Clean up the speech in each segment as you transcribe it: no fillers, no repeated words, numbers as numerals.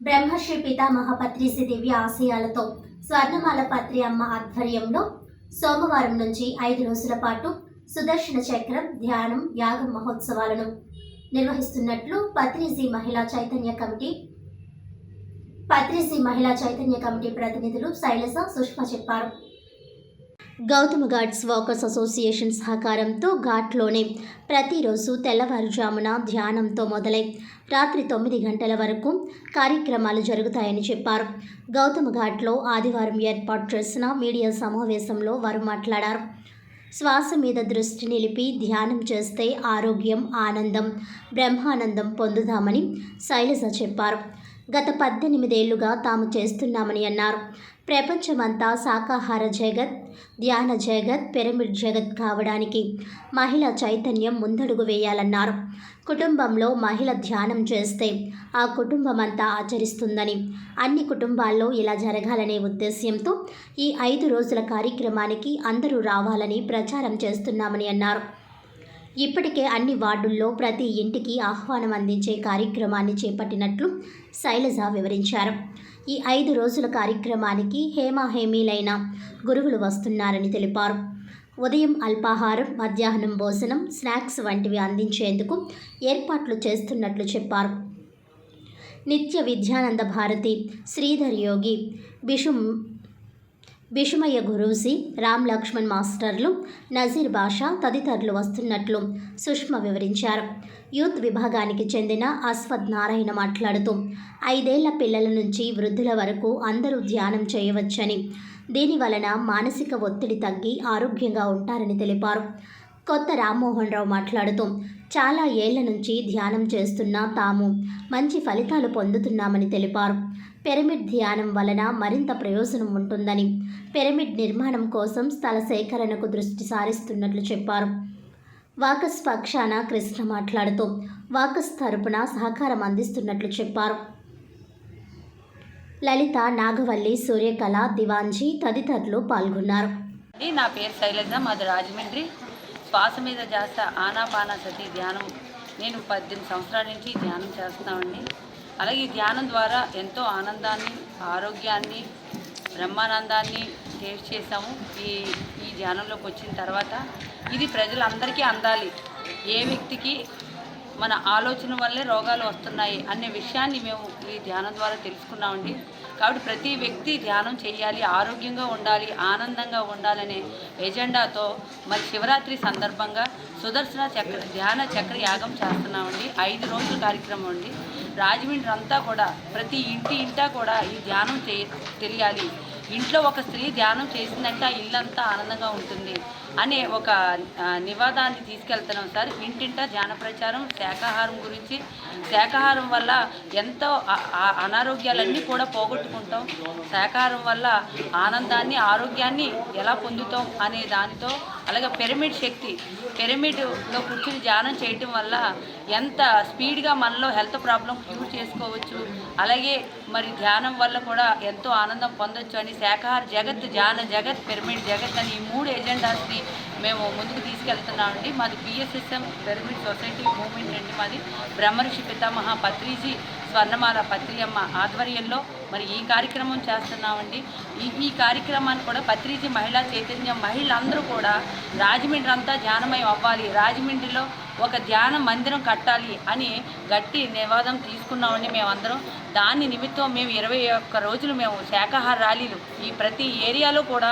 బ్రహ్మశ్రీ పితామహ పత్రిసి దివ్య ఆశయాలతో స్వర్ణమాల పత్రి అమ్మ ఆధ్వర్యంలో సోమవారం నుంచి 5 రోజుల పాటు సుదర్శన చక్రం ధ్యానం యాగం మహోత్సవాలను నిర్వహిస్తున్నట్లు పత్రిసి మహిళా చైతన్య కమిటీ ప్రతినిధులు శైలజ సుష్మా చెప్పారు. గౌతమ్ ఘాట్స్ వాకర్స్ అసోసియేషన్ సహకారంతో ఘాట్లోనే ప్రతిరోజు తెల్లవారుజామున ధ్యానంతో మొదలై రాత్రి 9 గంటల వరకు కార్యక్రమాలు జరుగుతాయని చెప్పారు. గౌతమ్ ఘాట్లో ఆదివారం ఏర్పాటు చేసిన మీడియా సమావేశంలో వారు మాట్లాడారు. శ్వాస మీద దృష్టి నిలిపి ధ్యానం చేస్తే ఆరోగ్యం, ఆనందం, బ్రహ్మానందం పొందుతామని శైలజ చెప్పారు. గత 18 ఏళ్లుగా తాము చేస్తున్నామని అన్నారు. ప్రపంచమంతా శాకాహార జగత్, ధ్యాన జగత్, పిరమిడ్ జగత్ కావడానికి మహిళా చైతన్యం ముందడుగు వేయాలన్నారు. కుటుంబంలో మహిళ ధ్యానం చేస్తే ఆ కుటుంబం అంతా ఆచరిస్తుందని, అన్ని కుటుంబాల్లో ఇలా జరగాలనే ఉద్దేశ్యంతో ఈ 5 రోజుల కార్యక్రమానికి అందరూ రావాలని ప్రచారం చేస్తున్నామని అన్నారు. ఇప్పటికే అన్ని వార్డుల్లో ప్రతి ఇంటికి ఆహ్వానం అందించే కార్యక్రమాన్ని చేపట్టినట్లు శైలజ వివరించారు. ఈ 5 రోజుల కార్యక్రమానికి హేమీలైన గురువులు వస్తున్నారని తెలిపారు. ఉదయం అల్పాహారం, మధ్యాహ్నం భోజనం, స్నాక్స్ వంటివి అందించేందుకు ఏర్పాట్లు చేస్తున్నట్లు చెప్పారు. నిత్య విద్యానంద భారతి, శ్రీధర్ యోగి, బిషుమయ్య గురూజీ, రామ్ లక్ష్మణ్ మాస్టర్లు, నజీర్ బాషా తదితరులు వస్తున్నట్లు సుష్మా వివరించారు. యూత్ విభాగానికి చెందిన అశ్వథ్ నారాయణ మాట్లాడుతూ 5 ఏళ్ల పిల్లల నుంచి వృద్ధుల వరకు అందరూ ధ్యానం చేయవచ్చని, దీని వలన మానసిక ఒత్తిడి తగ్గి ఆరోగ్యంగా ఉంటారని తెలిపారు. కొత్త రామ్మోహన్ రావు మాట్లాడుతూ చాలా ఏళ్ల నుంచి ధ్యానం చేస్తున్న తాము మంచి ఫలితాలు పొందుతున్నామని తెలిపారు. పిరమిడ్ ధ్యానం వలన మరింత ప్రయోజనం ఉంటుందని, పిరమిడ్ నిర్మాణం కోసం స్థల సేకరణకు దృష్టి సారిస్తున్నట్లు చెప్పారు. వాకస్ పక్షాన కృష్ణ మాట్లాడుతూ వాకస్ తరపున సహకారం అందిస్తున్నట్లు చెప్పారు. లలిత, నాగవల్లి, సూర్యకళ, దివాంజీ తదితరులు పాల్గొన్నారు. నా పేరు శైలజ, మాది రాజమండ్రి. శ్వాస మీద జాస్త ఆనాపానసతి ధ్యానం నేను 18 సంవత్సరాల నుంచి ధ్యానం చేస్తున్నామండి. అలాగే ఈ ధ్యానం ద్వారా ఎంతో ఆనందాన్ని, ఆరోగ్యాన్ని, బ్రహ్మానందాన్ని టేస్ట్ చేసాము. ఈ ధ్యానంలోకి వచ్చిన తర్వాత ఇది ప్రజలందరికీ అందాలి. ఏ వ్యక్తికి మన ఆలోచన వల్లే రోగాలు వస్తున్నాయి అనే విషయాన్ని మేము ఈ ధ్యానం ద్వారా తెలుసుకున్నామండి. కాబట్టి ప్రతి వ్యక్తి ధ్యానం చేయాలి, ఆరోగ్యంగా ఉండాలి, ఆనందంగా ఉండాలనే ఎజెండాతో మరి శివరాత్రి సందర్భంగా సుదర్శన ధ్యాన చక్ర యాగం చేస్తున్నామండి. 5 రోజుల కార్యక్రమం అండి. రాజమండ్రి అంతా కూడా ప్రతి ఇంటా కూడా ఈ ధ్యానం తెలియాలి. ఇంట్లో ఒక స్త్రీ ధ్యానం చేసిందంటే ఆ ఇల్లంతా ఆనందంగా ఉంటుంది అనే ఒక నివాదాన్ని తీసుకెళ్తున్నాం సార్. ఇంటింటా ధ్యాన ప్రచారం, శాకాహారం గురించి, శాకాహారం వల్ల ఎంతో అనారోగ్యాలన్నీ కూడా పోగొట్టుకుంటాం, శాకాహారం వల్ల ఆనందాన్ని, ఆరోగ్యాన్ని ఎలా పొందుతాం అనే దానితో, అలాగే పిరమిడ్ శక్తి, పిరమిడ్లో కూర్చుని ధ్యానం చేయటం వల్ల ఎంత స్పీడ్గా మనలో హెల్త్ ప్రాబ్లం క్యూర్ చేసుకోవచ్చు, అలాగే మరి ధ్యానం వల్ల కూడా ఎంతో ఆనందం పొందొచ్చు అని శాకాహార జగత్, ధ్యాన జగత్, పిరమిడ్ జగత్ అని ఈ 3 ఎజెండాస్ని మేము ముందుకు తీసుకెళ్తున్నామండి. మాది PSSM పిరమిడ్ సొసైటీ మూవ్మెంట్ అండి. మాది బ్రహ్మర్షి పితామహ పత్రిజీ స్వర్ణమాల పత్రి అమ్మ ఆధ్వర్యంలో మరి ఈ కార్యక్రమం చేస్తున్నామండి. ఈ కార్యక్రమాన్ని కూడా పత్రిజీ మహిళా చైతన్యం మహిళలందరూ కూడా రాజమండ్రి అంతా ధ్యానమయం అవ్వాలి, రాజమండ్రిలో ఒక ధ్యాన మందిరం కట్టాలి అని గట్టి నివాదం తీసుకున్నామండి మేమందరం. దాని నిమిత్తం మేము 21 రోజులు మేము శాకాహార ర్యాలీలు ఈ ప్రతి ఏరియాలో కూడా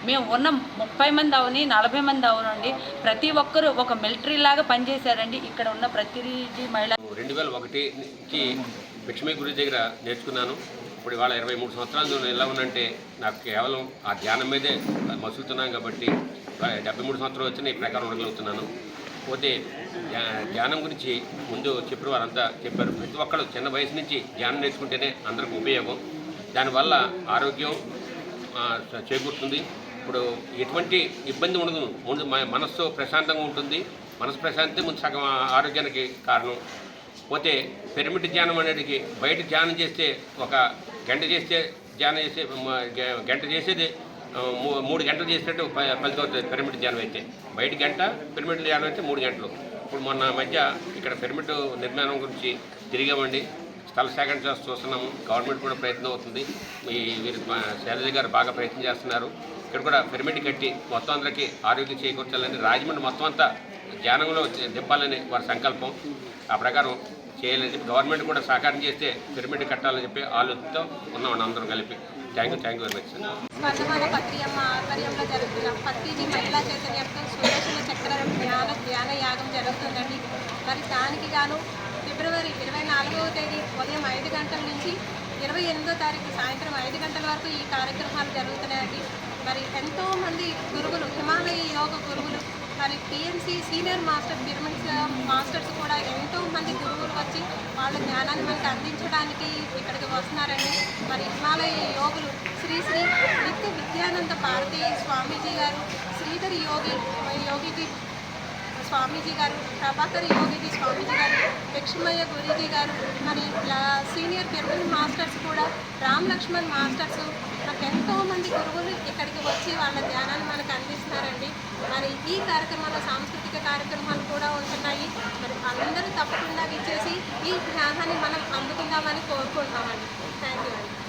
మేము ఉన్న 30 మంది అవని 40 మంది అవనండి, ప్రతి ఒక్కరూ ఒక మిలిటరీ లాగా పనిచేశారండి. ఇక్కడ ఉన్న ప్రతినిధి మహిళ 2001 లక్ష్మీ గురి దగ్గర నేర్చుకున్నాను. ఇప్పుడు ఇవాళ 23 సంవత్సరాలు ఎలా ఉన్నంటే నాకు కేవలం ఆ ధ్యానం మీదే మసులుతున్నాను కాబట్టి 73 సంవత్సరాలు వచ్చిన ఈ ప్రకారం ఉండగలుగుతున్నాను. పోతే ధ్యానం గురించి ముందు చెప్పిన వారంతా చెప్పారు. ప్రతి ఒక్కరు చిన్న వయసు నుంచి ధ్యానం నేర్చుకుంటేనే అందరికీ ఉపయోగం, దానివల్ల ఆరోగ్యం చేకూరుతుంది. ఇప్పుడు ఎటువంటి ఇబ్బంది ఉండదు, ముందు మనస్సు ప్రశాంతంగా ఉంటుంది. మనసు ప్రశాంతి ముందు సగం ఆరోగ్యానికి కారణం. పోతే పిరమిడ్ ధ్యానం అనేది బయట ధ్యానం చేస్తే 1 గంట చేస్తే ధ్యానం చేసే గంట చేసేది 3 గంటలు చేసినట్టు ఫలితం అవుతుంది. పిరమిడ్ ధ్యానం అయితే బయట గంట, పిరమిడ్ ధ్యానం అయితే 3 గంటలు. ఇప్పుడు మొన్న మధ్య ఇక్కడ పిరమిడ్ నిర్మాణం గురించి తిరిగామండి. స్థల సేకరణ చూస్తున్నాము. గవర్నమెంట్ కూడా ప్రయత్నం అవుతుంది. వీరు శైలజ గారు బాగా ప్రయత్నం చేస్తున్నారు. ఇక్కడ కూడా పిరమిడ్ కట్టి మొత్తం అందరికీ ఆరోగ్యం చేకూర్చాలని, రాజమండ్రి మొత్తం అంతా ధ్యానంలో దింపాలని వారి సంకల్పం. ఆ ప్రకారం చేయాలని చెప్పి గవర్నమెంట్ కూడా సహకారం చేస్తే పిరమిడ్ కట్టాలని చెప్పి ఆలోచనతో ఉన్నాం అందరం కలిపి. Thank you very much sir. Swarnamala Patriyamma ఆధ్వర్యంలో జరుగుతున్న పత్రిజీ మహిళా చైతన్యంతో సుదర్శన చక్ర ధ్యాన యాగం జరుగుతుందండి. మరి దానికి గాను ఫిబ్రవరి 24వ తేదీ ఉదయం 5 గంటల నుంచి 28వ తారీఖు సాయంత్రం 5 గంటల వరకు ఈ కార్యక్రమాలు జరుగుతున్నాయండి. మరి ఎంతోమంది గురువులు, హిమాలయ యోగ గురువులు, మరి PMC senior master pyramids masters కూడా ఎంతోమంది గురువులు వచ్చి వాళ్ళ జ్ఞానాన్ని మనకు అందించడానికి ఇక్కడికి వస్తున్నారండి. మరి హిమాలయ యోగులు శ్రీ శ్రీ నిత్య విద్యానంద భారతీ స్వామీజీ గారు, శ్రీధర్ యోగిజీ స్వామీజీ గారు, ప్రభాకర్ యోగిజీ స్వామీజీ గారు, లక్ష్మయ్య గురూజీ గారు, మరి సీనియర్ పిరమిడ్ మాస్టర్స్ కూడా రామ్ లక్ష్మణ్ మాస్టర్స్, నాకు ఎంతోమంది గురువులు ఇక్కడికి వచ్చి వాళ్ళ ధ్యానాన్ని మనకు అందిస్తున్నారండి. మరి ఈ కార్యక్రమాల్లో సాంస్కృతిక కార్యక్రమాలు కూడా ఉంటున్నాయి. మరి అందరూ తప్పకుండా విచ్చేసి ఈ జ్ఞానాన్ని మనం అందుకుందామని కోరుకుంటున్నామండి. థ్యాంక్ యూ అండి.